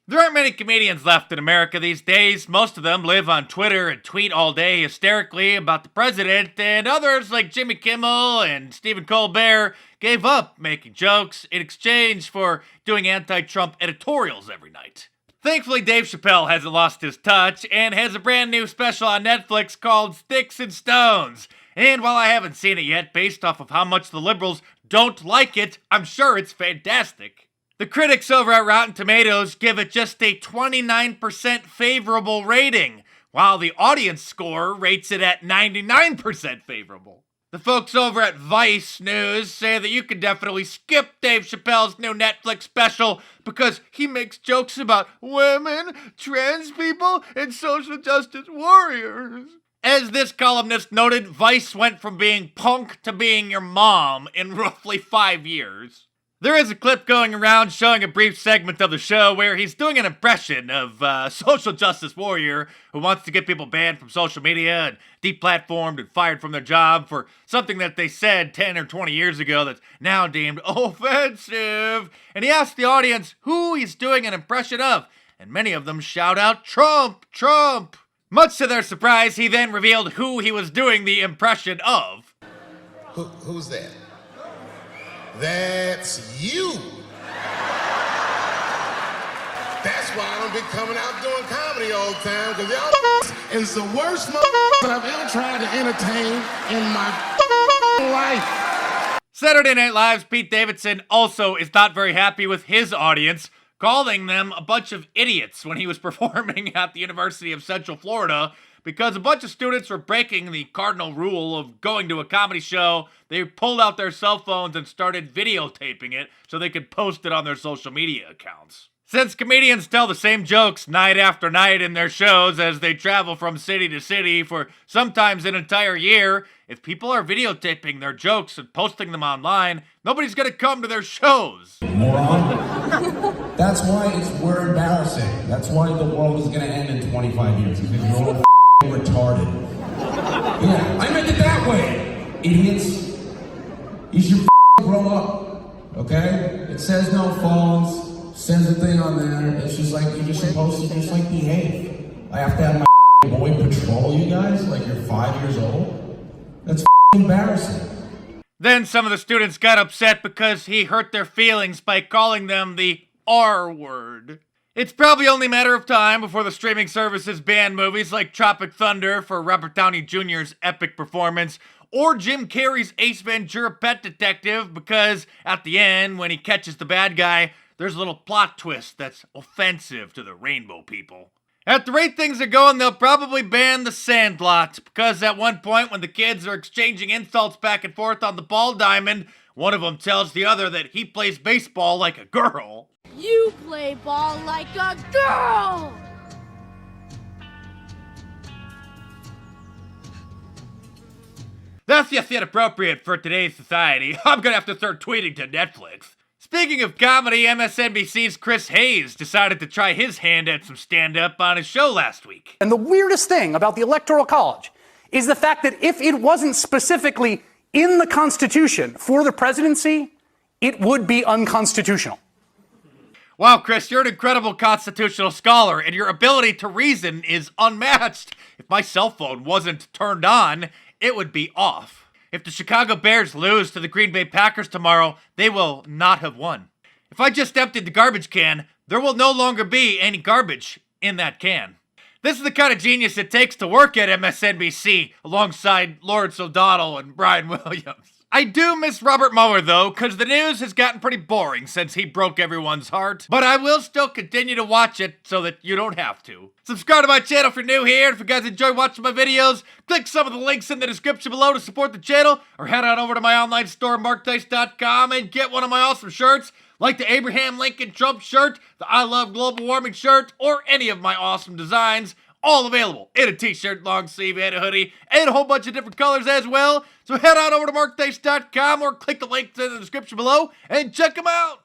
There aren't many comedians left in America these days. Most of them live on Twitter and tweet all day hysterically about the president, and others like Jimmy Kimmel and Stephen Colbert gave up making jokes in exchange for doing anti-Trump editorials every night. Thankfully, Dave Chappelle hasn't lost his touch and has a brand new special on Netflix called Sticks and Stones. And while I haven't seen it yet, based off of how much the liberals don't like it, I'm sure it's fantastic. The critics over at Rotten Tomatoes give it just a 29% favorable rating, while the audience score rates it at 99% favorable. The folks over at Vice News say that you can definitely skip Dave Chappelle's new Netflix special because he makes jokes about women, trans people, and social justice warriors. As this columnist noted, Vice went from being punk to being your mom in roughly 5 years. There is a clip going around showing a brief segment of the show where he's doing an impression of a social justice warrior who wants to get people banned from social media and deplatformed and fired from their job for something that they said 10 or 20 years ago that's now deemed offensive. And he asked the audience who he's doing an impression of, and many of them shout out, "Trump, Trump." Much to their surprise, he then revealed who he was doing the impression of. Who's that? That's you. That's why I don't be coming out doing comedy all the time, because y'all is the worst that I've ever tried to entertain in my life. Saturday Night Live's Pete Davidson also is not very happy with his audience, calling them a bunch of idiots when he was performing at the University of Central Florida because a bunch of students were breaking the cardinal rule of going to a comedy show. They pulled out their cell phones and started videotaping it so they could post it on their social media accounts. Since comedians tell the same jokes night after night in their shows as they travel from city to city for sometimes an entire year, if people are videotaping their jokes and posting them online, nobody's gonna come to their shows. Moron. That's why we're embarrassing. That's why the world is gonna end in 25 years, because you're all retarded. Yeah, I meant it that way, idiots. You should grow up, okay? It says no phones, says a thing on there. It's just like, you're just supposed to just like behave. I have to have my boy patrol you guys like you're 5 years old? That's embarrassing. Then some of the students got upset because he hurt their feelings by calling them the R word. It's probably only a matter of time before the streaming services ban movies like Tropic Thunder for Robert Downey Jr.'s epic performance, or Jim Carrey's Ace Ventura: Pet Detective, because at the end, when he catches the bad guy, there's a little plot twist that's offensive to the rainbow people. At the rate things are going, they'll probably ban The Sandlot, because at one point when the kids are exchanging insults back and forth on the ball diamond, one of them tells the other that he plays baseball like a girl. You play ball like a girl! That's just inappropriate for today's society. I'm gonna have to start tweeting to Netflix. Speaking of comedy, MSNBC's Chris Hayes decided to try his hand at some stand-up on his show last week. And the weirdest thing about the Electoral College is the fact that if it wasn't specifically in the Constitution for the presidency, it would be unconstitutional. Wow, Chris, you're an incredible constitutional scholar, and your ability to reason is unmatched. If my cell phone wasn't turned on, it would be off. If the Chicago Bears lose to the Green Bay Packers tomorrow, they will not have won. If I just emptied the garbage can, there will no longer be any garbage in that can. This is the kind of genius it takes to work at MSNBC alongside Lawrence O'Donnell and Brian Williams. I do miss Robert Mueller, though, because the news has gotten pretty boring since he broke everyone's heart. But I will still continue to watch it so that you don't have to. Subscribe to my channel if you're new here, and if you guys enjoy watching my videos, click some of the links in the description below to support the channel, or head on over to my online store, markdice.com, and get one of my awesome shirts, like the Abraham Lincoln Trump shirt, the I Love Global Warming shirt, or any of my awesome designs. All available in a t-shirt, long sleeve, and a hoodie, and a whole bunch of different colors as well. So head on over to markdice.com or click the link in the description below and check them out.